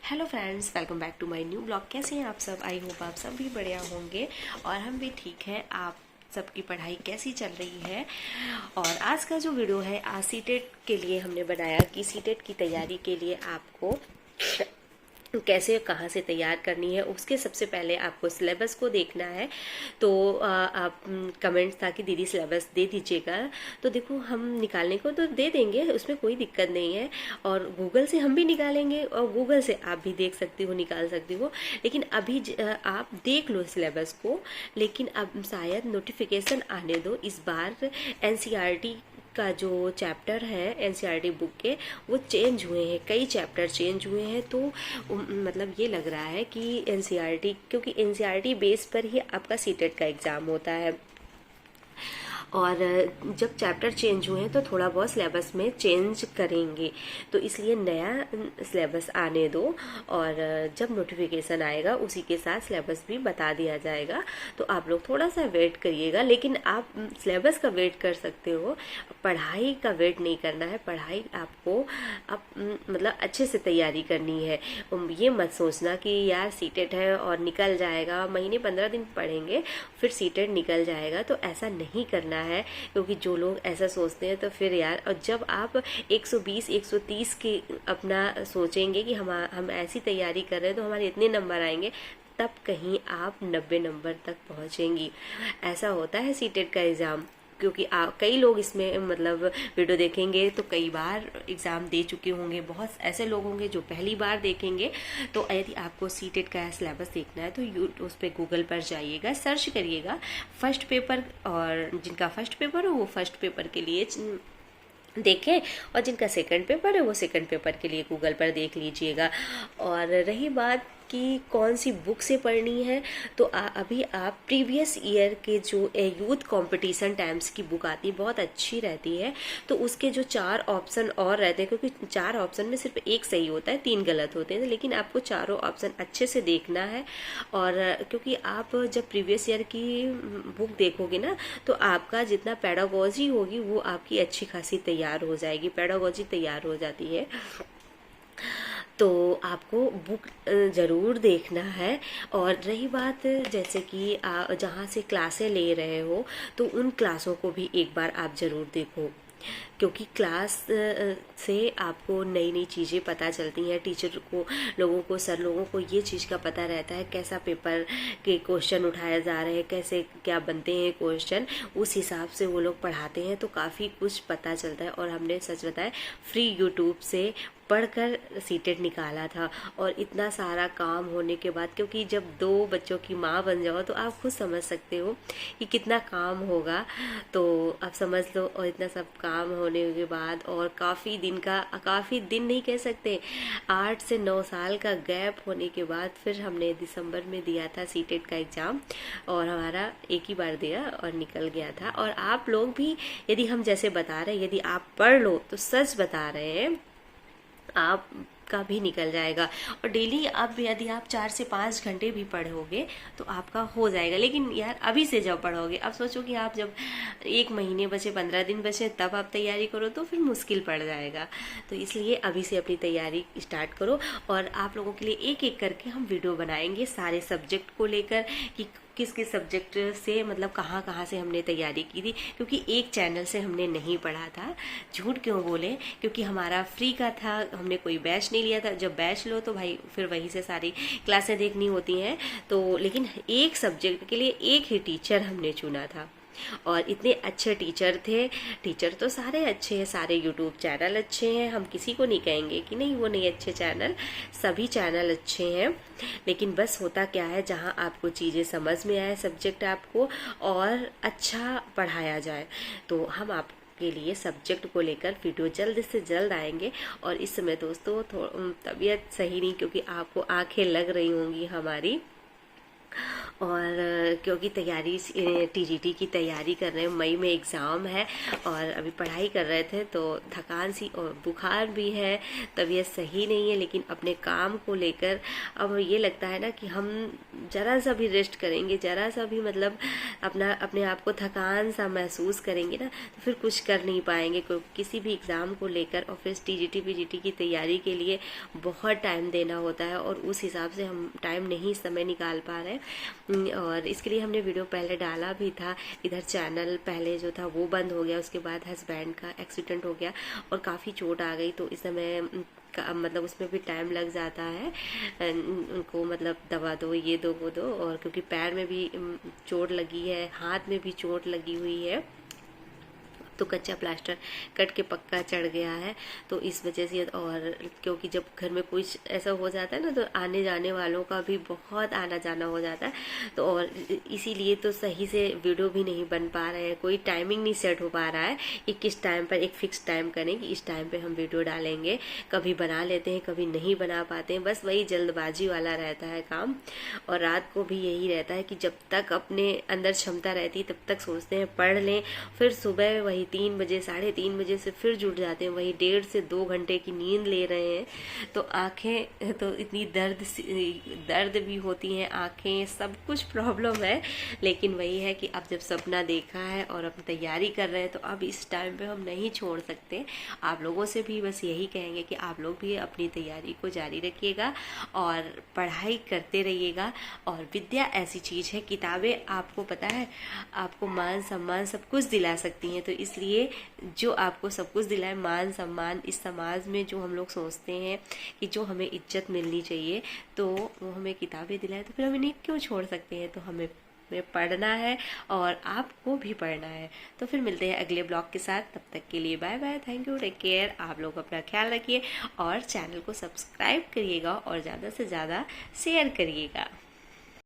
Hello friends, welcome back to my new blog. कैसे हैं आप सब? आई होप आप सब भी बढ़िया होंगे और हम भी ठीक हैं। आप सबकी पढ़ाई कैसी चल रही है? और आज का जो वीडियो है, आज सीटेट के लिए हमने बनाया कि सीटेट की तैयारी के लिए आपको कैसे कहाँ से तैयार करनी है। उसके सबसे पहले आपको सिलेबस को देखना है। तो आप कमेंट्स था कि दीदी सिलेबस दे दीजिएगा, तो देखो हम निकालने को तो दे देंगे, उसमें कोई दिक्कत नहीं है। और गूगल से हम भी निकालेंगे और गूगल से आप भी देख सकती हो, निकाल सकती हो। लेकिन अभी आप देख लो सिलेबस को, लेकिन अब शायद नोटिफिकेशन आने दो। इस बार एनसीईआरटी का जो चैप्टर है एनसीईआरटी बुक के, वो चेंज हुए हैं, कई चैप्टर चेंज हुए हैं। तो मतलब ये लग रहा है कि एनसीईआरटी, क्योंकि एनसीईआरटी बेस पर ही आपका सीटेट का एग्ज़ाम होता है। और जब चैप्टर चेंज हुए हैं तो थोड़ा बहुत सिलेबस में चेंज करेंगे, तो इसलिए नया सिलेबस आने दो। और जब नोटिफिकेशन आएगा उसी के साथ सिलेबस भी बता दिया जाएगा। तो आप लोग थोड़ा सा वेट करिएगा, लेकिन आप सिलेबस का वेट कर सकते हो, पढ़ाई का वेट नहीं करना है। पढ़ाई आपको अब मतलब अच्छे से तैयारी करनी है। ये मत सोचना कि यार सीटेट है और निकल जाएगा, महीने 15 दिन पढ़ेंगे फिर सीटेट निकल जाएगा, तो ऐसा नहीं करना है। क्योंकि जो लोग ऐसा सोचते हैं तो फिर यार, और जब आप 120 130 के अपना सोचेंगे कि हम ऐसी तैयारी कर रहे हैं तो हमारे इतने नंबर आएंगे, तब कहीं आप 90 नंबर तक पहुंचेंगी। ऐसा होता है सीटेट का एग्ज़ाम। क्योंकि कई लोग इसमें मतलब वीडियो देखेंगे तो कई बार एग्ज़ाम दे चुके होंगे, बहुत ऐसे लोग होंगे जो पहली बार देखेंगे। तो यदि आपको सीटेट का सिलेबस देखना है तो उस पर गूगल पर जाइएगा, सर्च करिएगा फर्स्ट पेपर, और जिनका फर्स्ट पेपर हो वो फर्स्ट पेपर के लिए देखें, और जिनका सेकंड पेपर है वो सेकंड पेपर के लिए गूगल पर देख लीजिएगा। और रही बात कि कौन सी बुक से पढ़नी है, तो अभी आप प्रीवियस ईयर के जो यूथ कंपटीशन टाइम्स की बुक आती है, बहुत अच्छी रहती है। तो उसके जो 4 ऑप्शन और रहते हैं, क्योंकि 4 ऑप्शन में सिर्फ एक सही होता है, 3 गलत होते हैं, लेकिन आपको चारों ऑप्शन अच्छे से देखना है। और क्योंकि आप जब प्रीवियस ईयर की बुक देखोगे ना, तो आपका जितना पेडागोजी होगी वो आपकी अच्छी खासी तैयार हो जाएगी, पेडागोजी तैयार हो जाती है। तो आपको बुक ज़रूर देखना है। और रही बात जैसे कि जहाँ से क्लासें ले रहे हो, तो उन क्लासों को भी एक बार आप ज़रूर देखो, क्योंकि क्लास से आपको नई नई चीज़ें पता चलती हैं। टीचर को, लोगों को, सर लोगों को ये चीज़ का पता रहता है कैसा पेपर के क्वेश्चन उठाए जा रहे हैं, कैसे क्या बनते हैं क्वेश्चन, उस हिसाब से वो लोग पढ़ाते हैं। तो काफ़ी कुछ पता चलता है। और हमने सच बताया, फ्री यूट्यूब से पढ़कर सीटेट निकाला था। और इतना सारा काम होने के बाद, क्योंकि जब 2 बच्चों की माँ बन जाओ तो आप खुद समझ सकते हो कि कितना काम होगा। तो आप समझ लो, और इतना सब काम होने के बाद, और काफ़ी दिन नहीं कह सकते, 8 से 9 साल का गैप होने के बाद फिर हमने दिसंबर में दिया था सीटेट का एग्ज़ाम। और हमारा एक ही बार दिया और निकल गया था। और आप लोग भी, यदि हम जैसे बता रहे हैं, यदि आप पढ़ लो तो सच बता रहे हैं, आप का भी निकल जाएगा। और डेली अब यदि आप 4 से 5 घंटे भी पढ़ोगे तो आपका हो जाएगा। लेकिन यार अभी से जब पढ़ोगे, अब सोचो कि आप जब 1 महीने बचे, 15 दिन बचे, तब आप तैयारी करो तो फिर मुश्किल पड़ जाएगा। तो इसलिए अभी से अपनी तैयारी स्टार्ट करो। और आप लोगों के लिए एक एक करके हम वीडियो बनाएंगे सारे सब्जेक्ट को लेकर, कि किस किस सब्जेक्ट से मतलब कहाँ कहाँ से हमने तैयारी की थी। क्योंकि एक चैनल से हमने नहीं पढ़ा था, झूठ क्यों बोले, क्योंकि हमारा फ्री का था, हमने कोई बैच नहीं लिया था। जब बैच लो तो भाई फिर वहीं से सारी क्लासें देखनी होती हैं। तो लेकिन एक सब्जेक्ट के लिए एक ही टीचर हमने चुना था, और इतने अच्छे टीचर थे। टीचर तो सारे अच्छे हैं, सारे यूट्यूब चैनल अच्छे हैं, हम किसी को नहीं कहेंगे कि नहीं वो नहीं अच्छे चैनल, सभी चैनल अच्छे हैं। लेकिन बस होता क्या है, जहाँ आपको चीज़ें समझ में आए, सब्जेक्ट आपको और अच्छा पढ़ाया जाए, तो हम आप के लिए सब्जेक्ट को लेकर वीडियो जल्द से जल्द आएंगे। और इस समय दोस्तों तबीयत सही नहीं, क्योंकि आपको आंखें लग रही होंगी हमारी, और क्योंकि तैयारी टीजीटी की तैयारी कर रहे हैं, मई में एग्ज़ाम है और अभी पढ़ाई कर रहे थे तो थकान सी और बुखार भी है, तबीयत सही नहीं है। लेकिन अपने काम को लेकर अब ये लगता है ना कि हम ज़रा सा भी रेस्ट करेंगे, ज़रा सा भी मतलब अपने आप को थकान सा महसूस करेंगे ना तो फिर कुछ कर नहीं पाएंगे किसी भी एग्ज़ाम को लेकर। और फिर टीजीटी पीजीटी की तैयारी के लिए बहुत टाइम देना होता है और उस हिसाब से हम टाइम नहीं समय निकाल पा रहे हैं। और इसके लिए हमने वीडियो पहले डाला भी था, इधर चैनल पहले जो था वो बंद हो गया, उसके बाद हस्बैंड का एक्सीडेंट हो गया और काफ़ी चोट आ गई तो इस समय मतलब उसमें भी टाइम लग जाता है उनको, मतलब दवा दो, ये दो, वो दो। और क्योंकि पैर में भी चोट लगी है, हाथ में भी चोट लगी हुई है तो कच्चा प्लास्टर कट के पक्का चढ़ गया है तो इस वजह से। और क्योंकि जब घर में कुछ ऐसा हो जाता है ना तो आने जाने वालों का भी बहुत आना जाना हो जाता है तो और इसीलिए तो सही से वीडियो भी नहीं बन पा रहे हैं, कोई टाइमिंग नहीं सेट हो पा रहा है कि किस टाइम पर एक फिक्स टाइम करें कि इस टाइम पे हम वीडियो डालेंगे। कभी बना लेते हैं, कभी नहीं बना पाते हैं, बस वही जल्दबाजी वाला रहता है काम। और रात को भी यही रहता है कि जब तक अपने अंदर क्षमता रहती है तब तक सोचते हैं पढ़ लें, फिर सुबह वही 3 बजे 3:30 बजे से फिर जुट जाते हैं, वही 1.5 से 2 घंटे की नींद ले रहे हैं तो आंखें तो इतनी दर्द भी होती हैं, आंखें सब कुछ प्रॉब्लम है। लेकिन वही है कि अब जब सपना देखा है और अब तैयारी कर रहे हैं तो अब इस टाइम पे हम नहीं छोड़ सकते। आप लोगों से भी बस यही कहेंगे कि आप लोग भी अपनी तैयारी को जारी रखिएगा और पढ़ाई करते रहिएगा। और विद्या ऐसी चीज़ है, किताबें आपको पता है आपको मान सम्मान सब कुछ दिला सकती हैं, तो इसलिए जो आपको सब कुछ दिलाए, मान सम्मान, इस समाज में जो हम लोग सोचते हैं कि जो हमें इज्जत मिलनी चाहिए तो वो हमें किताबें दिलाए तो फिर हम इन्हें क्यों छोड़ सकते हैं। तो हमें पढ़ना है और आपको भी पढ़ना है। तो फिर मिलते हैं अगले ब्लॉग के साथ, तब तक के लिए bye bye, thank you, take care. आप लोग अपना ख्याल रखिए और चैनल को सब्सक्राइब करिएगा और ज़्यादा से ज़्यादा शेयर करिएगा।